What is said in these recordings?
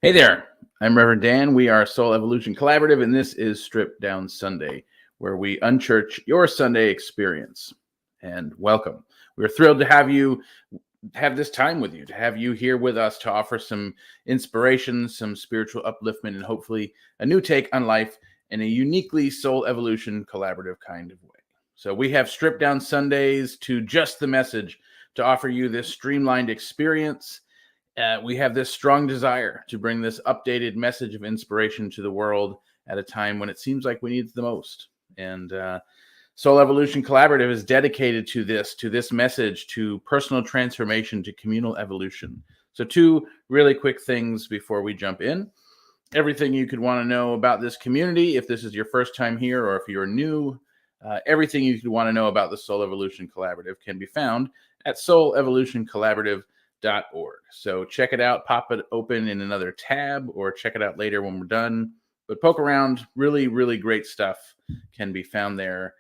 Hey there, I'm Reverend Dan. We are Soul Evolution Collaborative, and this is Stripped Down Sunday, where we unchurch your Sunday experience. And welcome. We're thrilled to have you have this time with you, to have you here with us to offer some inspiration, some spiritual upliftment, and hopefully a new take on life in a uniquely Soul Evolution Collaborative kind of way. So we have Stripped Down Sundays to just the message to offer you this streamlined experience. We have this strong desire to bring this updated message of inspiration to the world at a time when it seems like we need it the most. And Soul Evolution Collaborative is dedicated to this message, to personal transformation, to communal evolution. So two really quick things before we jump in. Everything you could want to know about this community, if this is your first time here or if you're new, everything you could want to know about the Soul Evolution Collaborative can be found at soulevolutioncollaborative.org. So check it out, pop it open in another tab, or check it out later when we're done. But poke around. Really, really great stuff can be found there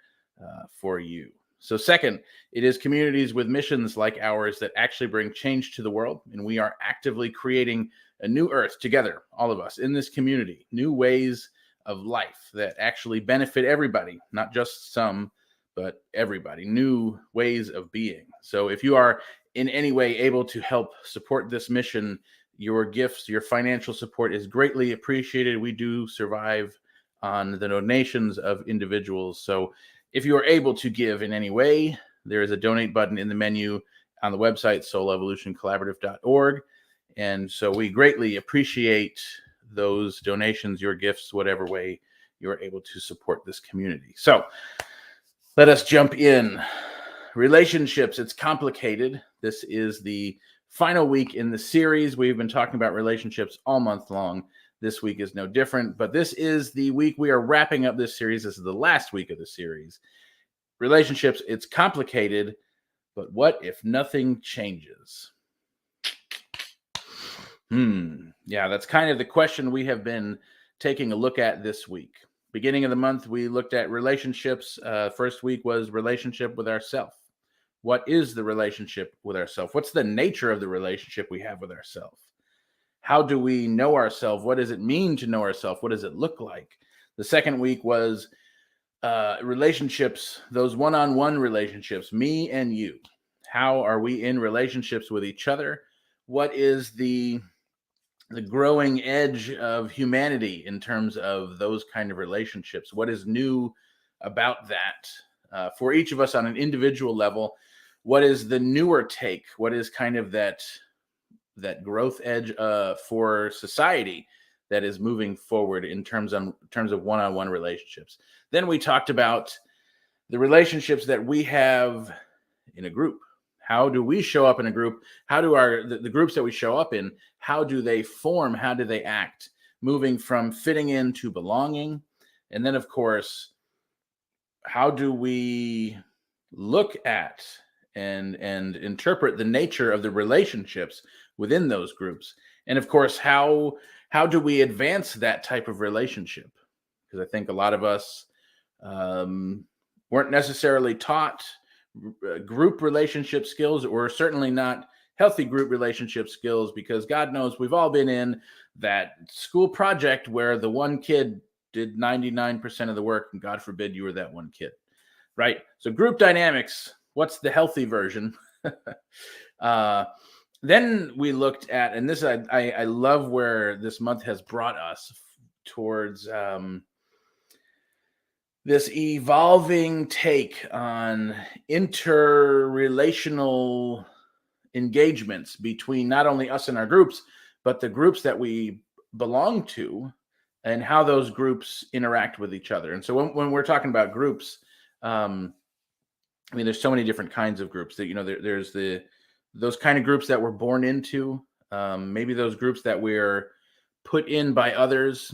for you. So second, it is communities with missions like ours that actually bring change to the world. And we are actively creating a new earth together, all of us in this community, new ways of life that actually benefit everybody, not just some, but everybody, new ways of being. So if you are in any way able to help support this mission, your gifts, your financial support is greatly appreciated. We do survive on the donations of individuals. So if you are able to give in any way, there is a donate button in the menu on the website, soulevolutioncollaborative.org. And so we greatly appreciate those donations, your gifts, whatever way you're able to support this community. So let us jump in. Relationships, it's complicated. This is the final week in the series. We've been talking about relationships all month long. This week is no different, but this is the week we are wrapping up this series. This is the last week of the series. Relationships, it's complicated, but what if nothing changes? Yeah, that's kind of the question we have been taking a look at this week. Beginning of the month, we looked at relationships. First week was relationship with ourselves. What is the relationship with ourselves? What's the nature of the relationship we have with ourselves? How do we know ourselves? What does it mean to know ourselves? What does it look like? The second week was relationships, those one-on-one relationships, me and you. How are we in relationships with each other? What is the growing edge of humanity in terms of those kind of relationships? What is new about that for each of us on an individual level? What is the newer take? What is kind of that growth edge for society that is moving forward in terms of one-on-one relationships? Then we talked about the relationships that we have in a group. How do we show up in a group? How do the groups that we show up in, how do they form? How do they act? Moving from fitting in to belonging. And then, of course, how do we look at and interpret the nature of the relationships within those groups? And of course, how do we advance that type of relationship? Because I think a lot of us weren't necessarily taught group relationship skills, or certainly not healthy group relationship skills, because God knows we've all been in that school project where the one kid did 99% of the work, and God forbid you were that one kid, right? So group dynamics, what's the healthy version? Then we looked at, and this, I love where this month has brought us towards this evolving take on interrelational engagements between not only us and our groups, but the groups that we belong to, and how those groups interact with each other. And so when we're talking about groups, there's so many different kinds of groups that, there's those kind of groups that we're born into, maybe those groups that we're put in by others,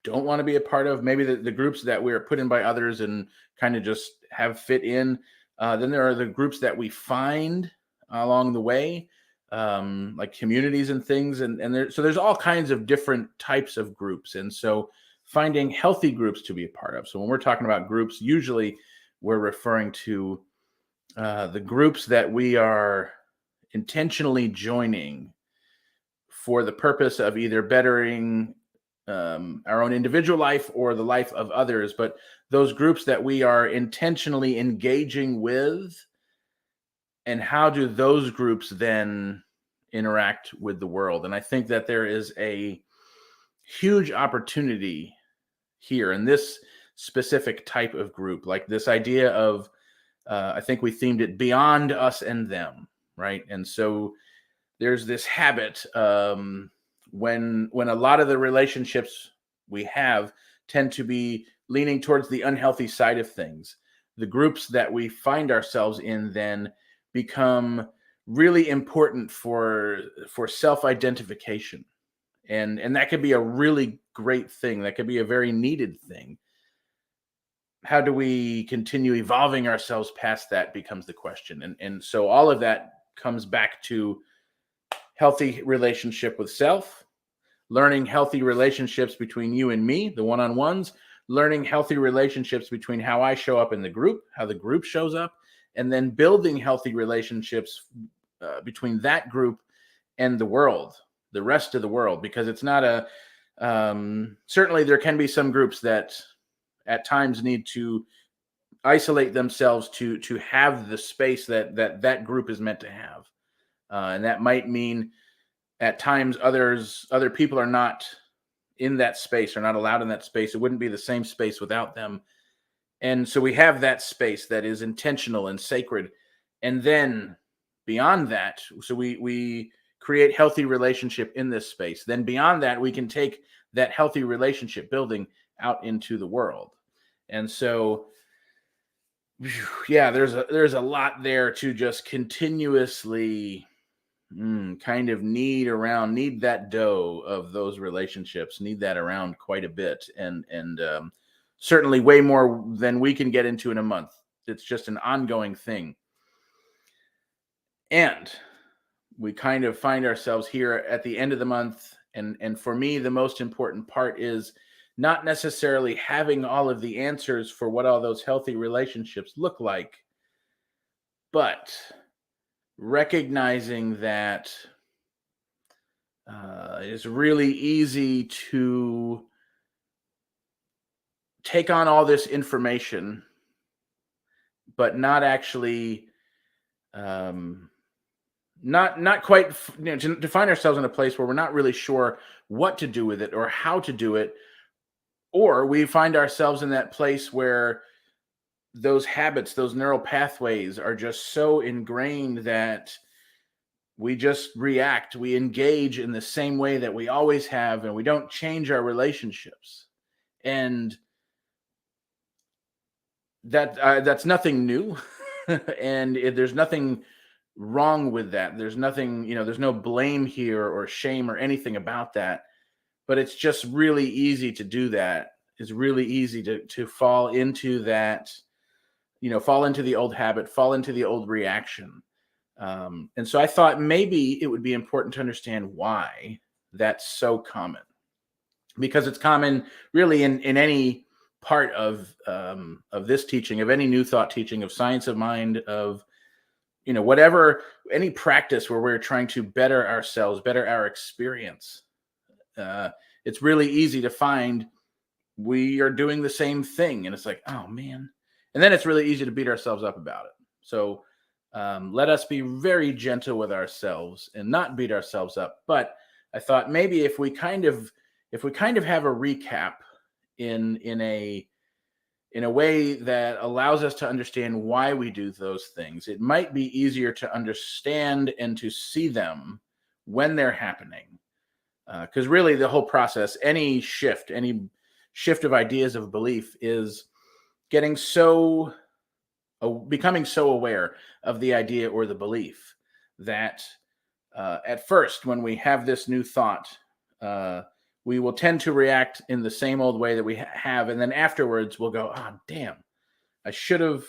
don't want to be a part of, maybe the groups that we're put in by others and kind of just have fit in. Then there are the groups that we find along the way, like communities and things. And so there's all kinds of different types of groups. And so finding healthy groups to be a part of. So when we're talking about groups, usually we're referring to the groups that we are intentionally joining for the purpose of either bettering our own individual life or the life of others, but those groups that we are intentionally engaging with, and how do those groups then interact with the world? And I think that there is a huge opportunity here in this specific type of group, like this idea of, I think we themed it beyond us and them, right? And so there's this habit, when a lot of the relationships we have tend to be leaning towards the unhealthy side of things, the groups that we find ourselves in then become really important for self-identification. And that could be a really great thing. That could be a very needed thing. How do we continue evolving ourselves past that becomes the question. And so all of that comes back to healthy relationship with self, learning healthy relationships between you and me, the one-on-ones, learning healthy relationships between how I show up in the group, how the group shows up, and then building healthy relationships between that group and the world, the rest of the world, because it's not a, certainly there can be some groups that at times need to isolate themselves to have the space that group is meant to have. And that might mean at times other people are not in that space, are not allowed in that space. It wouldn't be the same space without them. And so we have that space that is intentional and sacred. And then beyond that, so we create healthy relationship in this space. Then beyond that, we can take that healthy relationship building out into the world. And so, yeah, there's a lot there to just continuously kind of need that dough of those relationships, need that around quite a bit, and certainly way more than we can get into in a month. It's just an ongoing thing. And we kind of find ourselves here at the end of the month. And for me, the most important part is not necessarily having all of the answers for what all those healthy relationships look like, but recognizing that it's really easy to take on all this information, but not actually, not quite, to find ourselves in a place where we're not really sure what to do with it or how to do it, or we find ourselves in that place where those habits, those neural pathways are just so ingrained that we just react, we engage in the same way that we always have, and we don't change our relationships. And that's nothing new. And there's nothing wrong with that. There's nothing, there's no blame here or shame or anything about that. But it's just really easy to do that. It's really easy to fall into that, fall into the old habit, fall into the old reaction. And so I thought maybe it would be important to understand why that's so common, because it's common really in any part of this teaching, of any new thought teaching, of science of mind, of whatever, any practice where we're trying to better ourselves, better our experience. It's really easy to find we are doing the same thing, and it's like, oh man, and then it's really easy to beat ourselves up about it. So let us be very gentle with ourselves and not beat ourselves up. But I thought maybe if we kind of have a recap in a way that allows us to understand why we do those things, it might be easier to understand and to see them when they're happening. Because really the whole process, any shift of ideas, of belief, is becoming so aware of the idea or the belief that at first, when we have this new thought, we will tend to react in the same old way that we have. And then afterwards we'll go, oh, damn, I should have,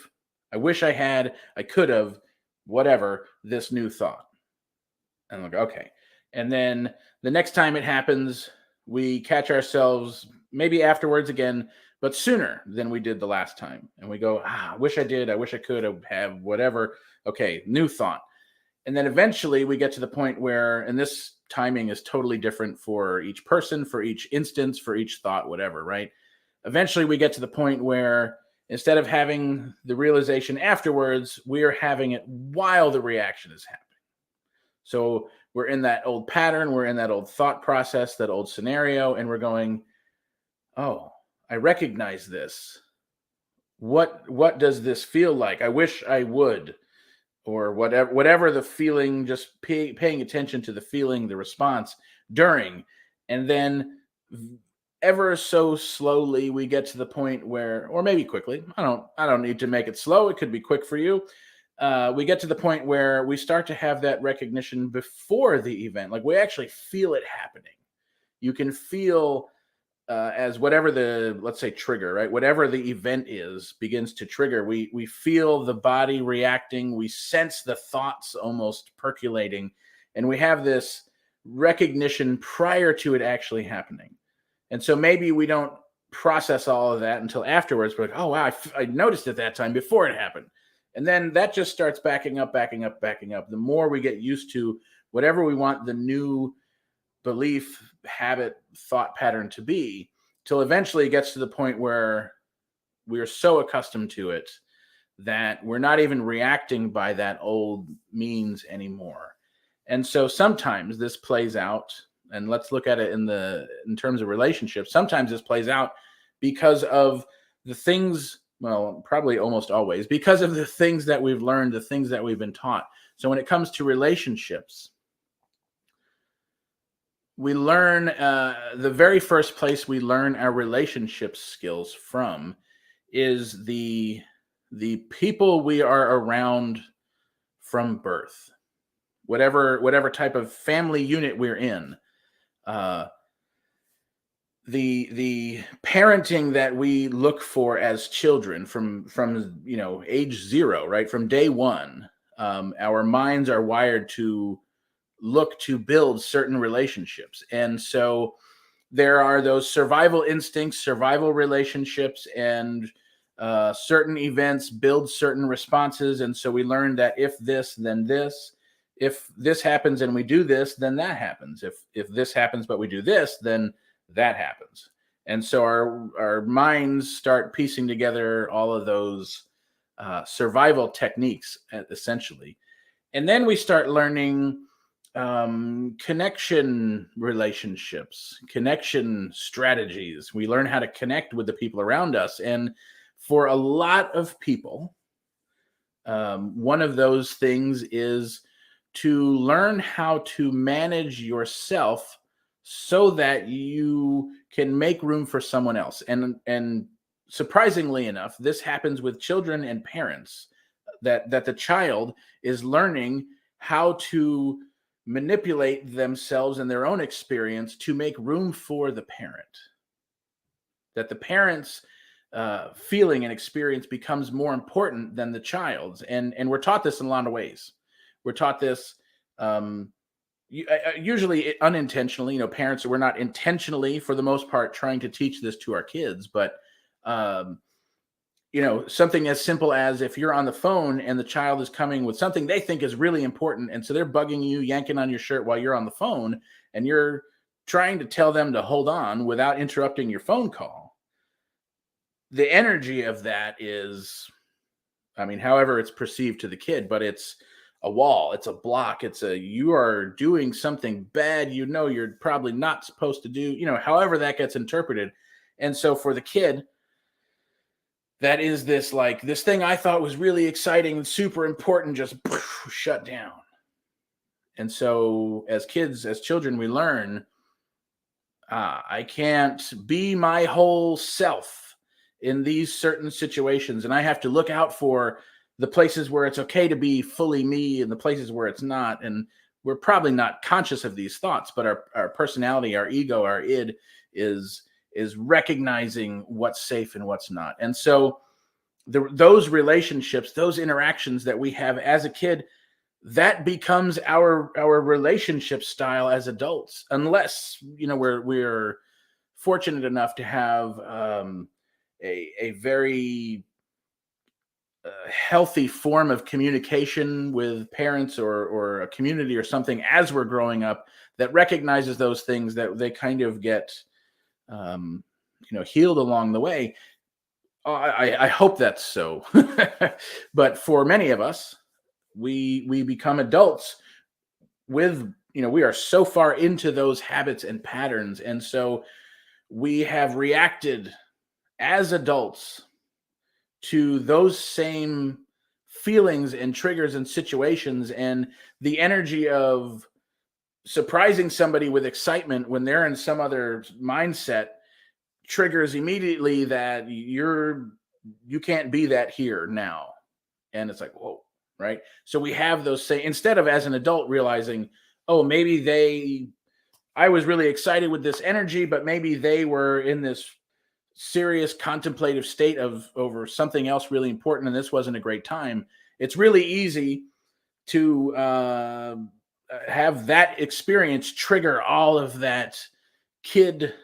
I wish I had, I could have, whatever, this new thought. And we'll go, okay. And then the next time it happens, we catch ourselves maybe afterwards again, but sooner than we did the last time. And we go, I wish I did. I wish I could have whatever. Okay, new thought. And then eventually we get to the point where, and this timing is totally different for each person, for each instance, for each thought, whatever, right? Eventually we get to the point where instead of having the realization afterwards, we are having it while the reaction is happening. So we're in that old pattern, we're in that old thought process, that old scenario, and we're going, oh, I recognize this. What does this feel like? I wish I would, or whatever the feeling, just paying attention to the feeling, the response during, and then ever so slowly we get to the point where, or maybe quickly, I don't need to make it slow, it could be quick for you. We get to the point where we start to have that recognition before the event, like we actually feel it happening. You can feel, as whatever the, let's say, trigger, right, whatever the event is begins to trigger, we feel the body reacting, we sense the thoughts almost percolating, and we have this recognition prior to it actually happening. And so maybe we don't process all of that until afterwards. We're like, oh wow, I noticed it that time before it happened. And then that just starts backing up, backing up, backing up. The more we get used to whatever we want the new belief, habit, thought pattern to be, till eventually it gets to the point where we are so accustomed to it that we're not even reacting by that old means anymore. And so sometimes this plays out, and let's look at it in terms of relationships. Sometimes this plays out because of the things, well, probably almost always, because of the things that we've learned, the things that we've been taught. So when it comes to relationships, we learn, the very first place we learn our relationship skills from is the people we are around from birth, whatever type of family unit we're in. The parenting that we look for as children from age 0, right, from day one. Our minds are wired to look to build certain relationships, and so there are those survival instincts, survival relationships, and certain events build certain responses. And so we learn that if this, then this. If this happens and we do this, then that happens. If this happens but we do this, then that happens. And so our minds start piecing together all of those survival techniques, essentially. And then we start learning connection relationships, connection strategies. We learn how to connect with the people around us. And for a lot of people, one of those things is to learn how to manage yourself so that you can make room for someone else. And surprisingly enough, this happens with children and parents, that the child is learning how to manipulate themselves and their own experience to make room for the parent. That the parent's feeling and experience becomes more important than the child's. And we're taught this in a lot of ways. We're taught this usually unintentionally. Parents, we're not intentionally, for the most part, trying to teach this to our kids, but something as simple as if you're on the phone and the child is coming with something they think is really important, and so they're bugging you, yanking on your shirt while you're on the phone, and you're trying to tell them to hold on without interrupting your phone call. The energy of that is, however it's perceived to the kid, but it's a wall, it's a block, you are doing something bad, you're probably not supposed to do, however that gets interpreted. And so for the kid, that is this thing I thought was really exciting and super important, just shut down. And so as children, we learn, I can't be my whole self in these certain situations. And I have to look out for the places where it's okay to be fully me and the places where it's not. And we're probably not conscious of these thoughts, but our personality, our ego, our id is recognizing what's safe and what's not. And so those relationships, those interactions that we have as a kid, that becomes our relationship style as adults, unless we're fortunate enough to have a very healthy form of communication with parents or a community or something as we're growing up that recognizes those things, that they kind of get healed along the way. I hope that's so. But for many of us, we become adults with, we are so far into those habits and patterns, and so we have reacted as adults to those same feelings and triggers and situations, and the energy of surprising somebody with excitement when they're in some other mindset triggers immediately that you can't be that here now. And it's like, whoa, right? So we have those same, instead of as an adult realizing, oh, maybe I was really excited with this energy, but maybe they were in this serious contemplative state of over something else really important, and this wasn't a great time. It's really easy to have that experience trigger all of that kid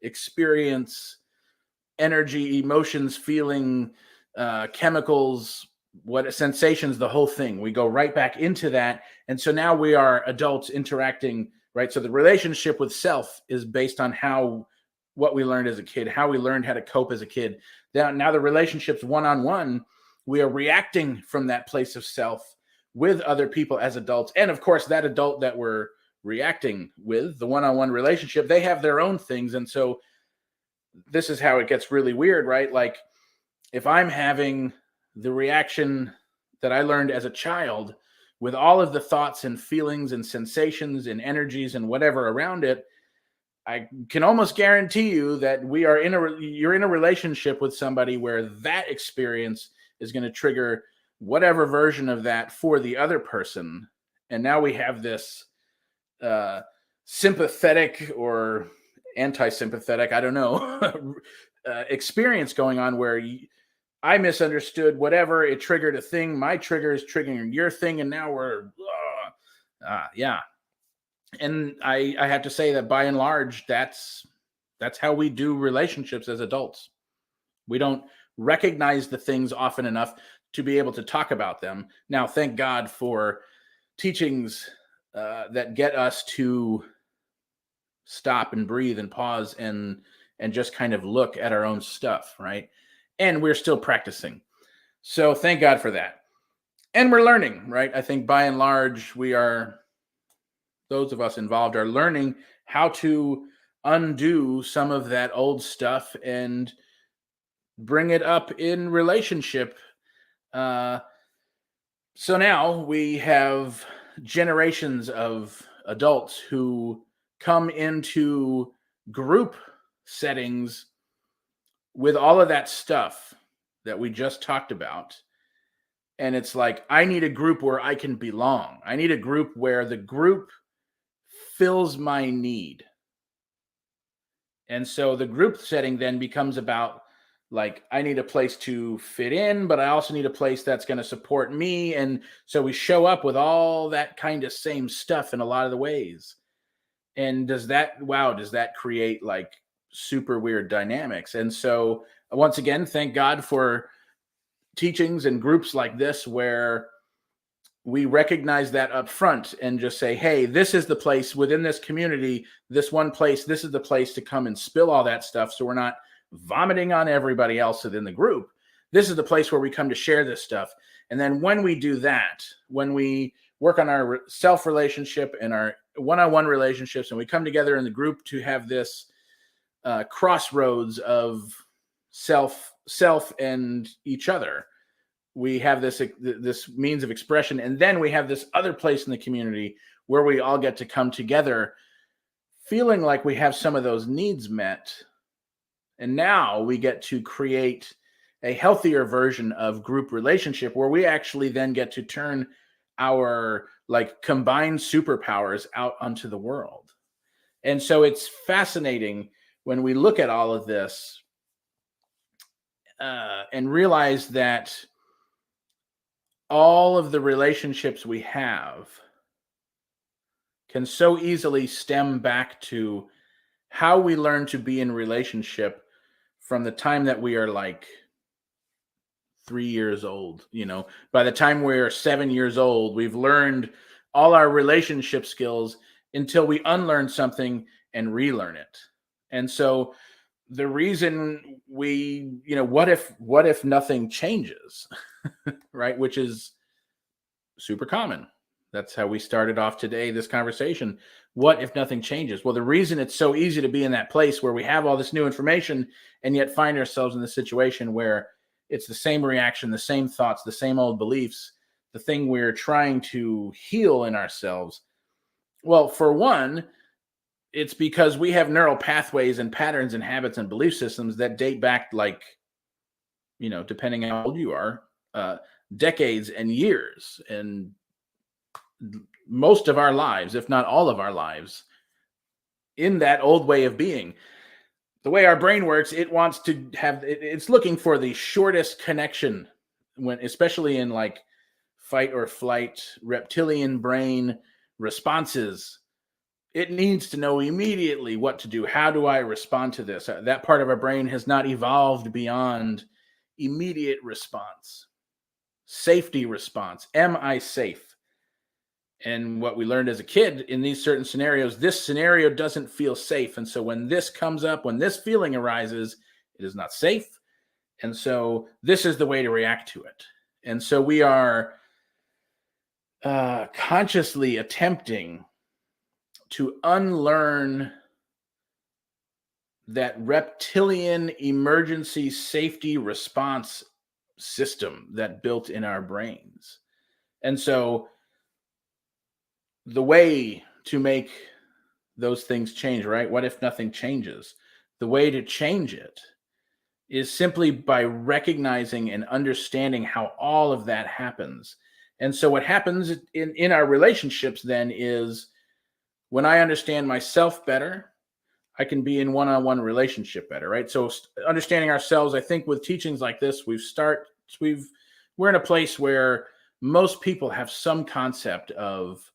experience, energy, emotions, feeling, chemicals, what sensations, the whole thing. We go right back into that. And so now we are adults interacting, right? So the relationship with self is based on what we learned as a kid, how we learned how to cope as a kid. Now the relationships one-on-one, we are reacting from that place of self with other people as adults. And of course, that adult that we're reacting with, the one-on-one relationship, they have their own things. And so this is how it gets really weird, right? Like if I'm having the reaction that I learned as a child with all of the thoughts and feelings and sensations and energies and whatever around it, I can almost guarantee you that you're in a relationship with somebody where that experience is going to trigger whatever version of that for the other person. And now we have this sympathetic or anti-sympathetic, I don't know, experience going on where I misunderstood whatever, it triggered a thing, my trigger is triggering your thing, and now we're yeah. And I have to say that by and large, that's how we do relationships as adults. We don't recognize the things often enough to be able to talk about them. Now, thank God for teachings that get us to stop and breathe and pause and just kind of look at our own stuff, right? And we're still practicing. So thank God for that. And we're learning, right? I think by and large, those of us involved are learning how to undo some of that old stuff and bring it up in relationship. So now we have generations of adults who come into group settings with all of that stuff that we just talked about. And it's like, I need a group where I can belong. I need a group where the group fills my need. And so the group setting then becomes about, like, I need a place to fit in, but I also need a place that's going to support me. And so we show up with all that kind of same stuff in a lot of the ways. And does that create like super weird dynamics? And so once again, thank God for teachings and groups like this where we recognize that up front and just say, hey, this is the place within this community, this one place, this is the place to come and spill all that stuff. So we're not vomiting on everybody else within the group. This is the place where we come to share this stuff. And then when we do that, when we work on our self relationship and our one-on-one relationships, and we come together in the group to have this crossroads of self and each other, we have this means of expression. And then we have this other place in the community where we all get to come together feeling like we have some of those needs met. And now we get to create a healthier version of group relationship where we actually then get to turn our like combined superpowers out onto the world. And so it's fascinating when we look at all of this and realize that all of the relationships we have can so easily stem back to how we learn to be in relationship from the time that we are like 3 years old. By the time we're 7 years old, we've learned all our relationship skills until we unlearn something and relearn it. And so the reason what if nothing changes, right? Which is super common. That's how we started off today, this conversation. What if nothing changes? Well, the reason it's so easy to be in that place where we have all this new information and yet find ourselves in the situation where it's the same reaction, the same thoughts, the same old beliefs, the thing we're trying to heal in ourselves. Well, for one, it's because we have neural pathways and patterns and habits and belief systems that date back, like, depending on how old you are, decades and years, and most of our lives, if not all of our lives, in that old way of being. The way our brain works, it wants to have, it's looking for the shortest connection, especially in like fight or flight, reptilian brain responses. It needs to know immediately what to do. How do I respond to this? That part of our brain has not evolved beyond immediate response, safety response. Am I safe? And what we learned as a kid in these certain scenarios, this scenario doesn't feel safe. And so when this comes up, when this feeling arises, it is not safe. And so this is the way to react to it. And so we are consciously attempting to unlearn that reptilian emergency safety response system that built in our brains. And so the way to make those things change, right? What if nothing changes? The way to change it is simply by recognizing and understanding how all of that happens. And so what happens in our relationships then is, when I understand myself better, I can be in one-on-one relationship better, right? So understanding ourselves, I think with teachings like this, we're in a place where most people have some concept of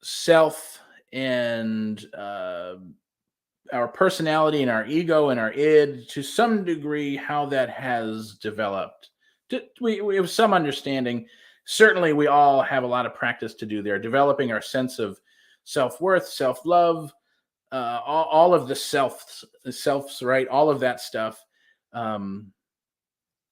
self and our personality and our ego and our id, to some degree, how that has developed. We have some understanding. Certainly, we all have a lot of practice to do there, developing our sense of self-worth, self-love, all of the selves, right? All of that stuff. And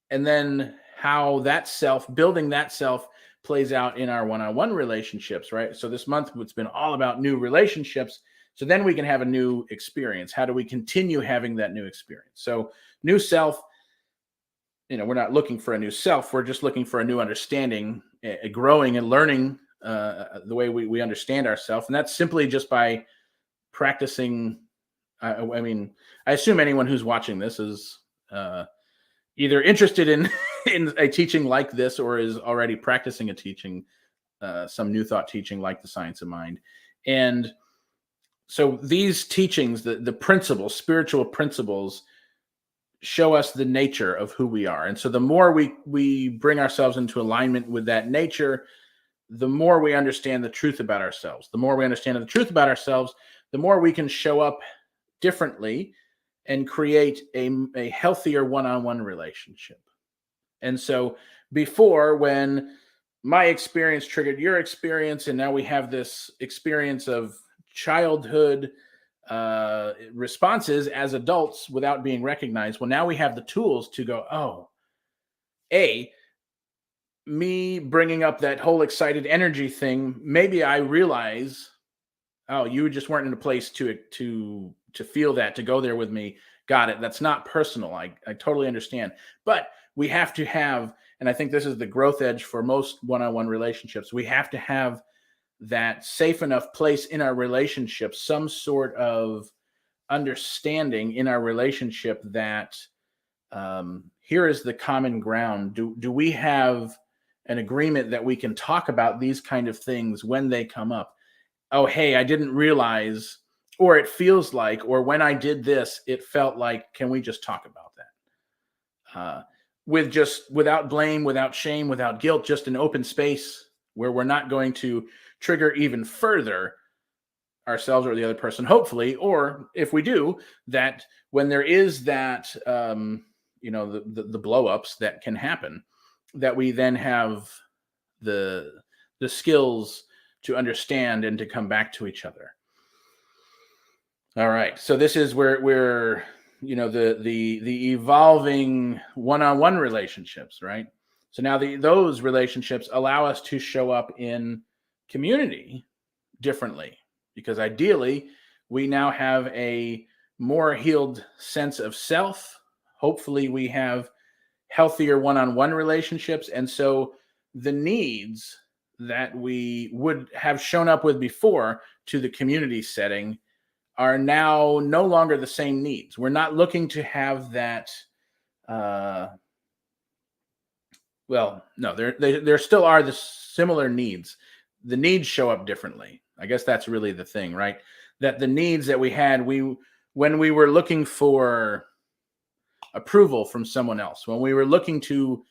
then how that self, building that self, plays out in our one-on-one relationships, right? So this month, it's been all about new relationships. So then we can have a new experience. How do we continue having that new experience? So new self, we're not looking for a new self. We're just looking for a new understanding, growing and learning the way we understand ourselves. And that's simply just by practicing. I assume anyone who's watching this is either interested in a teaching like this, or is already practicing a teaching, some new thought teaching like the Science of Mind. And so these teachings, the principles, spiritual principles, show us the nature of who we are. And so the more we bring ourselves into alignment with that nature, the more we understand the truth about ourselves. The more we understand the truth about ourselves, the more we can show up differently and create a healthier one-on-one relationship. And so before, when my experience triggered your experience, and now we have this experience of childhood responses as adults without being recognized. Well, now we have the tools to go, oh, me bringing up that whole excited energy thing, maybe I realize, oh, you just weren't in a place to feel that, to go there with me. Got it. That's not personal. I totally understand. But we have to have, and I think this is the growth edge for most one-on-one relationships, we have to have that safe enough place in our relationship, some sort of understanding in our relationship that here is the common ground. Do we have an agreement that we can talk about these kind of things when they come up? Oh, hey, I didn't realize, or it feels like, or when I did this, it felt like, can we just talk about that? Without blame, without shame, without guilt, just an open space where we're not going to trigger even further ourselves or the other person, hopefully. Or if we do, that when there is that, the blow ups that can happen, that we then have the skills to understand and to come back to each other. All right. So this is where we're, the evolving one-on-one relationships, right? So now those relationships allow us to show up in community differently, because ideally we now have a more healed sense of self. Hopefully we have healthier one-on-one relationships. And so the needs that we would have shown up with before to the community setting are now no longer the same needs. We're not looking to have that. There still are the similar needs. The needs show up differently. I guess that's really the thing, right? That the needs that we had, when we were looking for approval from someone else, when we were looking to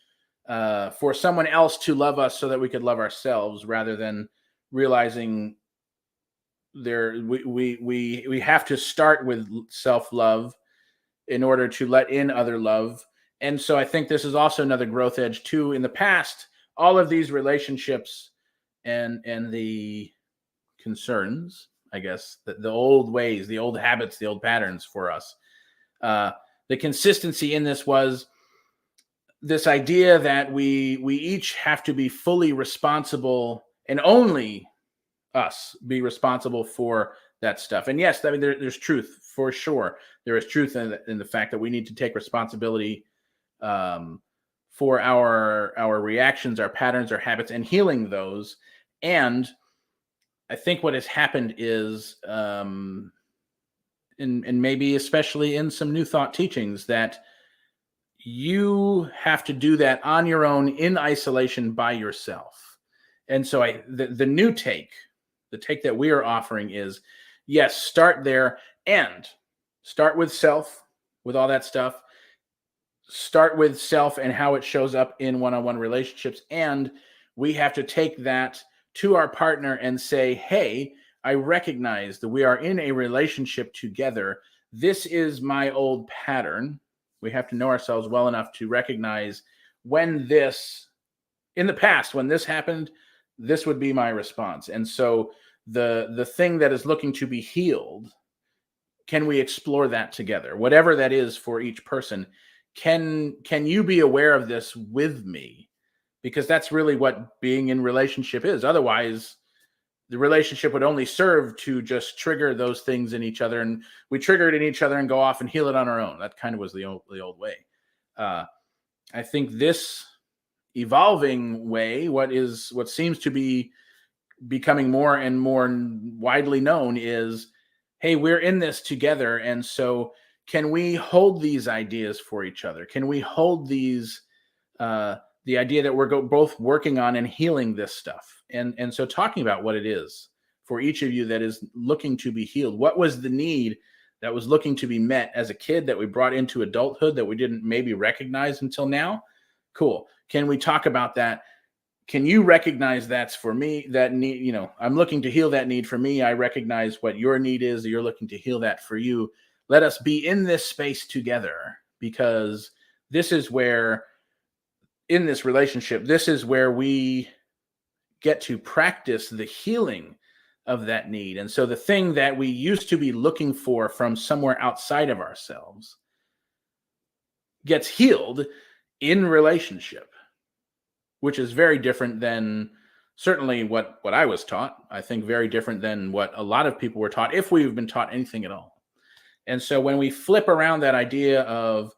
for someone else to love us so that we could love ourselves, rather than realizing we have to start with self-love in order to let in other love. And so I think this is also another growth edge too. In the past, all of these relationships and the concerns, I guess, the old ways, the old habits, the old patterns for us, the consistency in this was this idea that we each have to be fully responsible, and only us be responsible for that stuff. And yes, I mean, there's truth for sure. There is truth in the fact that we need to take responsibility for our reactions, our patterns, our habits, and healing those. And I think what has happened is, and maybe especially in some New Thought teachings, that you have to do that on your own in isolation by yourself. And so the new take, the take that we are offering is, yes, start there and start with self, with all that stuff. Start with self and how it shows up in one-on-one relationships. And we have to take that to our partner and say, hey, I recognize that we are in a relationship together. This is my old pattern. We have to know ourselves well enough to recognize when this, in the past, when this happened, this would be my response. And so the thing that is looking to be healed, can we explore that together? Whatever that is for each person, can you be aware of this with me? Because that's really what being in relationship is. Otherwise, the relationship would only serve to just trigger those things in each other, and we trigger it in each other and go off and heal it on our own. That kind of was the old way. I think this evolving way, what seems to be becoming more and more widely known, is, hey, we're in this together, and so can we hold these ideas for each other? Can we hold these the idea that we're both working on and healing this stuff? And so talking about what it is for each of you that is looking to be healed. What was the need that was looking to be met as a kid that we brought into adulthood that we didn't maybe recognize until now? Cool. Can we talk about that? Can you recognize that's for me, that need, I'm looking to heal that need for me. I recognize what your need is. You're looking to heal that for you. Let us be in this space together, because this is where, in this relationship, this is where we get to practice the healing of that need. And so the thing that we used to be looking for from somewhere outside of ourselves gets healed in relationship, which is very different than certainly what I was taught. I think very different than what a lot of people were taught, if we've been taught anything at all. And so when we flip around that idea of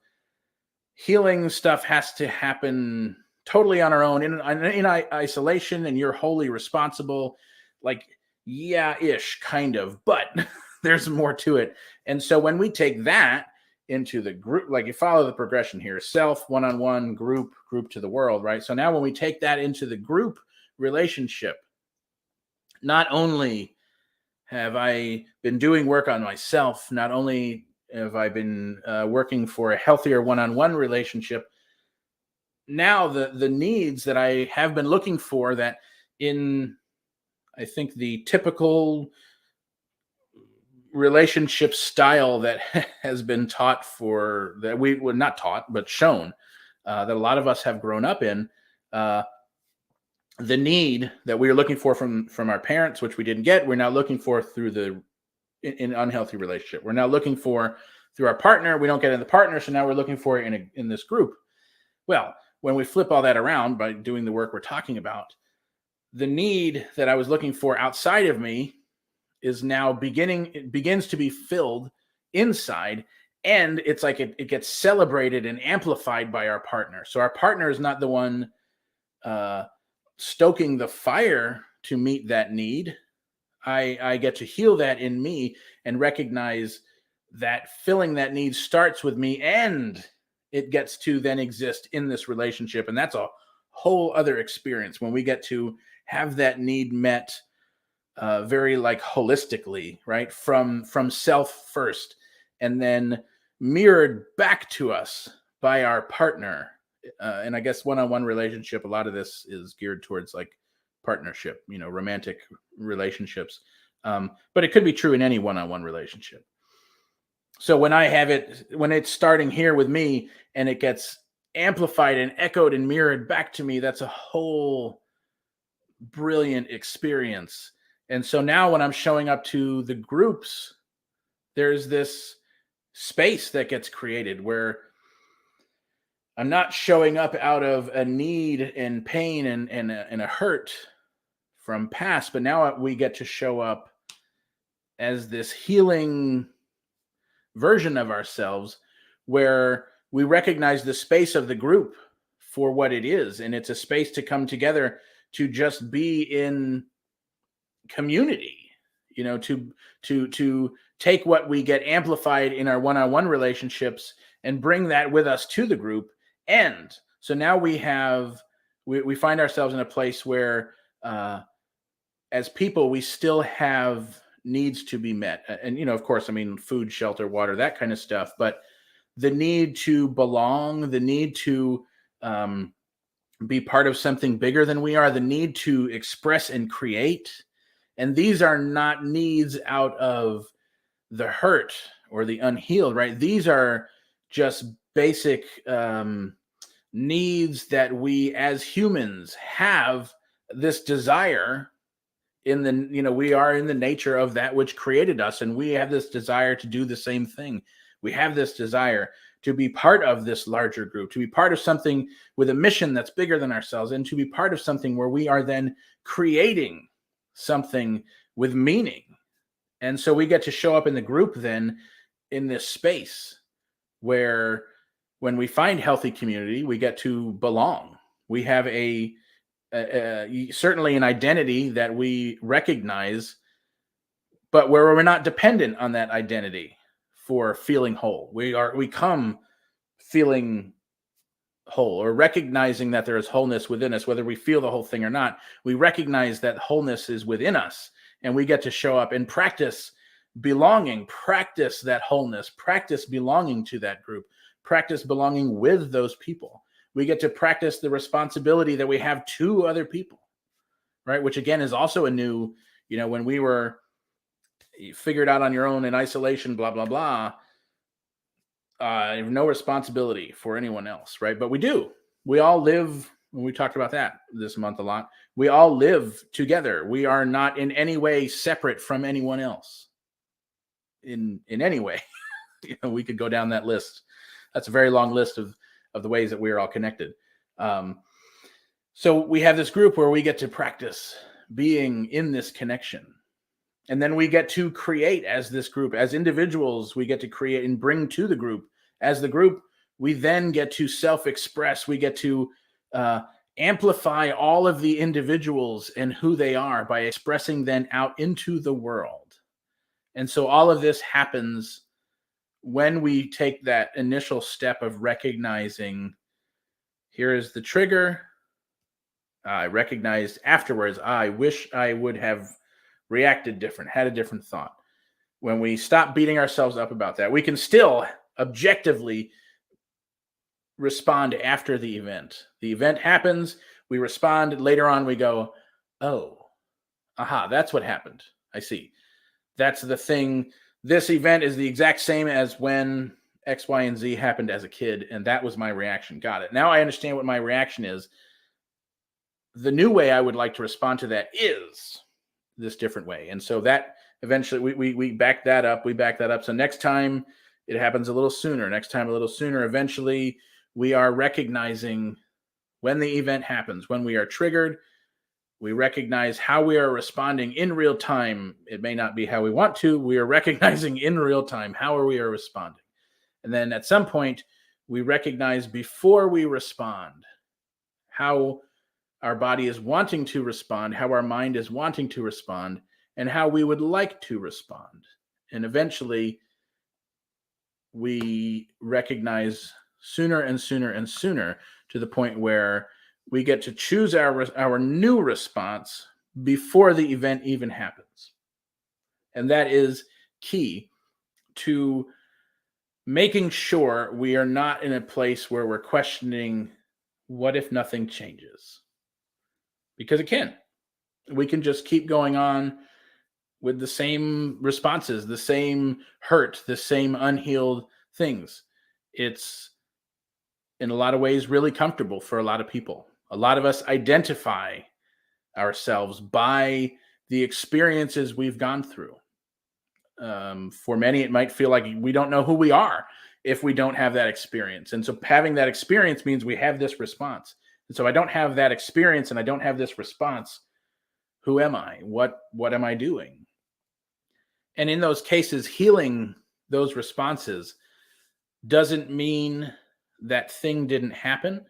healing stuff has to happen totally on our own in isolation, and you're wholly responsible, like, yeah-ish, kind of, but there's more to it. And so when we take that into the group, like you follow the progression here, self, one-on-one, group to the world, right? So now when we take that into the group relationship, not only have I been doing work on myself, not only have I been working for a healthier one-on-one relationship, now the needs that I have been looking for, that in, I think, the typical relationship style that has been taught that we were not taught, but shown, that a lot of us have grown up in. Uh, the need that we were looking for from our parents, which we didn't get, we're now looking for through in unhealthy relationship. We're now looking for through our partner. We don't get in the partner, so now we're looking for it in this group. Well, when we flip all that around by doing the work we're talking about, the need that I was looking for outside of me is now begins to be filled inside, and it's like it gets celebrated and amplified by our partner. So our partner is not the one stoking the fire to meet that need. I get to heal that in me and recognize that filling that need starts with me, and it gets to then exist in this relationship. And that's a whole other experience when we get to have that need met very like holistically, right? From self first, and then mirrored back to us by our partner. And I guess one-on-one relationship, a lot of this is geared towards like partnership, romantic relationships. But it could be true in any one-on-one relationship. So when it's starting here with me and it gets amplified and echoed and mirrored back to me, that's a whole brilliant experience. And so now when I'm showing up to the groups, there's this space that gets created where I'm not showing up out of a need and pain and a hurt from past, but now we get to show up as this healing version of ourselves where we recognize the space of the group for what it is. And it's a space to come together to just be in community, to take what we get amplified in our one-on-one relationships and bring that with us to the group. And so now we find ourselves in a place where as people, we still have needs to be met. And, of course, food, shelter, water, that kind of stuff. But the need to belong, the need to be part of something bigger than we are, the need to express and create. And these are not needs out of the hurt or the unhealed, right? These are just basic needs that we as humans have this desire we are in the nature of that which created us, and we have this desire to do the same thing. We have this desire to be part of this larger group, to be part of something with a mission that's bigger than ourselves, and to be part of something where we are then creating something with meaning. And so we get to show up in the group then in this space where when we find healthy community, we get to belong. We have certainly an identity that we recognize, but where we're not dependent on that identity for feeling whole. We come feeling whole, or recognizing that there is wholeness within us, whether we feel the whole thing or not. We recognize that wholeness is within us, and we get to show up and practice belonging, practice that wholeness, practice belonging to that group, practice belonging with those people. We get to practice the responsibility that we have to other people, right? Which again is also a new, when we were figured out on your own in isolation, blah, blah, blah, no responsibility for anyone else, right? But we do. We all live, and we talked about that this month a lot. We all live together. We are not in any way separate from anyone else in any way. We could go down that list. That's a very long list of the ways that we are all connected. So we have this group where we get to practice being in this connection. And then we get to create as this group. As individuals, we get to create and bring to the group. As the group, we then get to self-express. We get to amplify all of the individuals and who they are by expressing them out into the world. And so all of this happens when we take that initial step of recognizing, here is the trigger. I recognized afterwards, I wish I would have reacted different, had a different thought. When we stop beating ourselves up about that, we can still objectively respond after the event. The event happens, we respond, later on we go, oh, aha, that's what happened. I see. That's the thing this event is the exact same as when X, Y, and Z happened as a kid, and that was my reaction. Got it. Now I understand what my reaction is. The new way I would like to respond to that is this different way. And so that eventually we back that up. We back that up. So next time it happens a little sooner. Next time a little sooner. Eventually we are recognizing when the event happens, when we are triggered. We recognize how we are responding in real time. It may not be how we want to. We are recognizing in real time how we are responding. And then at some point, we recognize before we respond how our body is wanting to respond, how our mind is wanting to respond, and how we would like to respond. And eventually, we recognize sooner and sooner and sooner to the point where we get to choose our new response before the event even happens. And that is key to making sure we are not in a place where we're questioning, what if nothing changes? Because it can. We can just keep going on with the same responses, the same hurt, the same unhealed things. It's in a lot of ways really comfortable for a lot of people. A lot of us identify ourselves by the experiences we've gone through. For many, it might feel like we don't know who we are if we don't have that experience. And so having that experience means we have this response. And so I don't have that experience and I don't have this response. Who am I? What am I doing? And in those cases, healing those responses doesn't mean that thing didn't happen.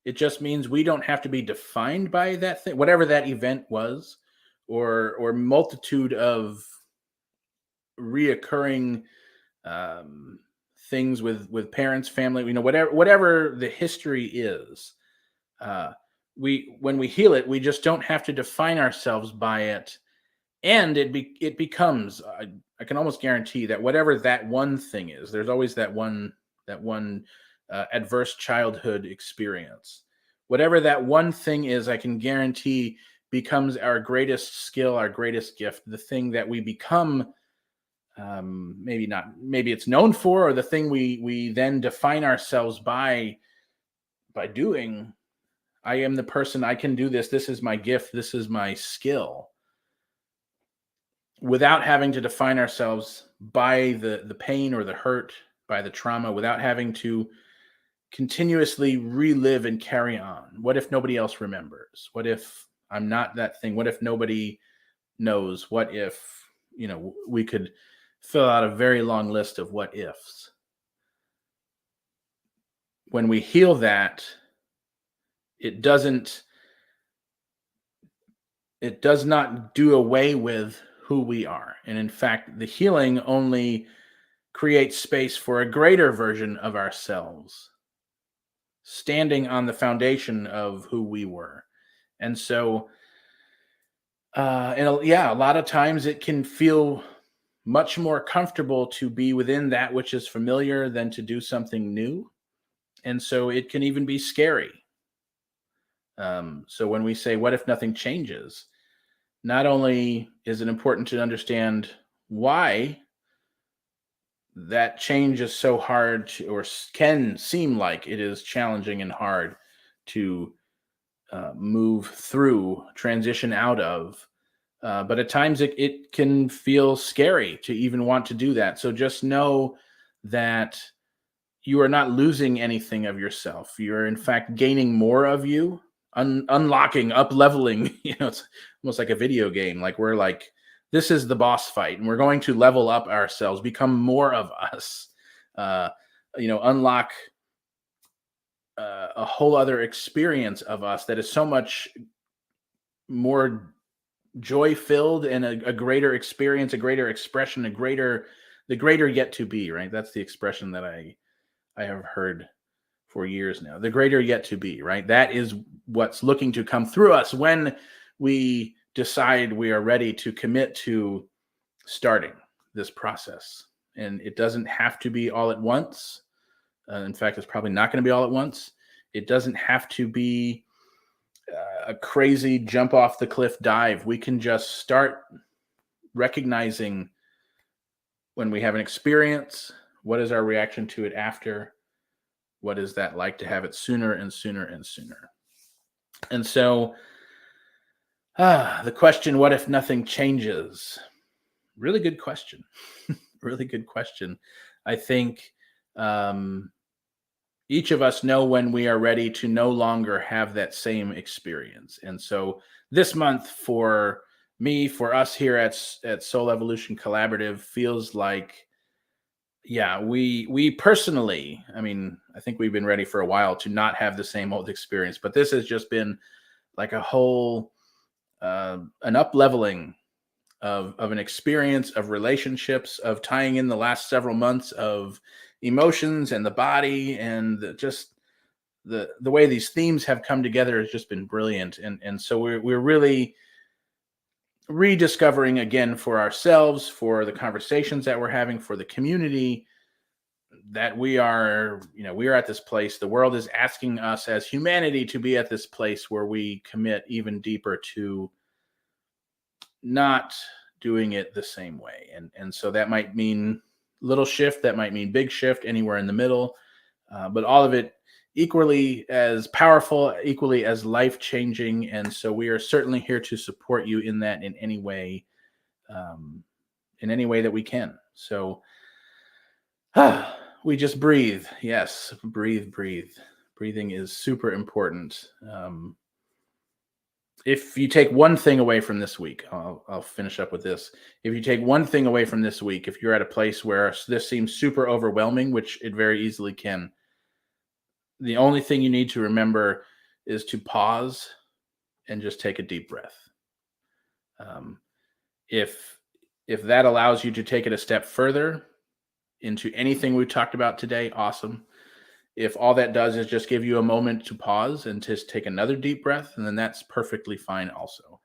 It just means we don't have to be defined by that thing, whatever that event was, or multitude of reoccurring things with parents, family, whatever the history is. When we heal it, we just don't have to define ourselves by it, and it becomes. I can almost guarantee that whatever that one thing is, there's always that one adverse childhood experience. Whatever that one thing is, I can guarantee becomes our greatest skill, our greatest gift, the thing that we become. Maybe it's known for, or the thing we then define ourselves by doing. I am the person, I can do this. This is my gift. This is my skill. Without having to define ourselves by the pain or the hurt, by the trauma, without having to continuously relive and carry on. What if nobody else remembers? What if I'm not that thing? What if nobody knows? What if, we could fill out a very long list of what ifs. When we heal that, it does not do away with who we are. And in fact, the healing only creates space for a greater version of ourselves, standing on the foundation of who we were. And so, a lot of times it can feel much more comfortable to be within that which is familiar than to do something new. And so it can even be scary. So when we say, what if nothing changes? Not only is it important to understand why that change is so hard or can seem like it is challenging and hard to move through, transition out of. But at times it can feel scary to even want to do that. So just know that you are not losing anything of yourself. You're in fact gaining more of you, unlocking, up leveling. It's almost like a video game. Like we're like, this is the boss fight, and we're going to level up ourselves, become more of us. Unlock a whole other experience of us that is so much more joy-filled and a greater experience, a greater expression, the greater yet to be, right? That's the expression that I have heard for years now. The greater yet to be, right? That is what's looking to come through us when we decide we are ready to commit to starting this process. And it doesn't have to be all at once. In fact, it's probably not going to be all at once. It doesn't have to be a crazy jump off the cliff dive. We can just start recognizing when we have an experience, what is our reaction to it after? What is that like to have it sooner and sooner and sooner? And so, the question, what if nothing changes? Really good question. Really good question. I think um, each of us know when we are ready to no longer have that same experience. And so this month for me, for us here at Soul Evolution Collaborative feels like, yeah, we personally, I mean, I think we've been ready for a while to not have the same old experience, but this has just been like a whole an up leveling of an experience, of relationships, of tying in the last several months of emotions and the body, and just the way these themes have come together has just been brilliant. And so we're really rediscovering again for ourselves, for the conversations that we're having, for the community, that we are at this place. The world is asking us as humanity to be at this place where we commit even deeper to not doing it the same way. And so that might mean little shift, that might mean big shift, anywhere in the middle, but all of it equally as powerful, equally as life changing. And so we are certainly here to support you in that, um, in any way that we can. So we just breathe. Yes, breathe, breathe. Breathing is super important. If you take one thing away from this week, I'll finish up with this. If you take one thing away from this week, if you're at a place where this seems super overwhelming, which it very easily can, the only thing you need to remember is to pause and just take a deep breath. Um, if if that allows you to take it a step further into anything we've talked about today, awesome. If all that does is just give you a moment to pause and just take another deep breath, and then that's perfectly fine also.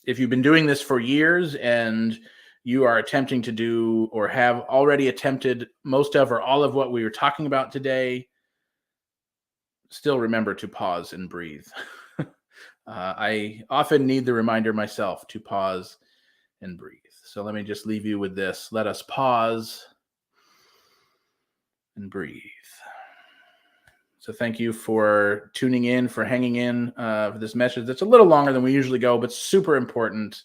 If you've been doing this for years and you are attempting to do or have already attempted most of or all of what we were talking about today, still remember to pause and breathe. I often need the reminder myself to pause and breathe. So let me just leave you with this. Let us pause and breathe. So thank you for tuning in, for hanging in for this message. That's a little longer than we usually go, but super important,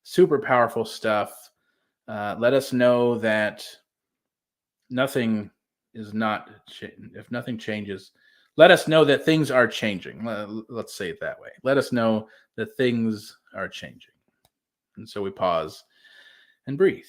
super powerful stuff. Let us know that nothing is not, if nothing changes, let us know that things are changing. Let's say it that way. Let us know that things are changing. And so we pause and breathe.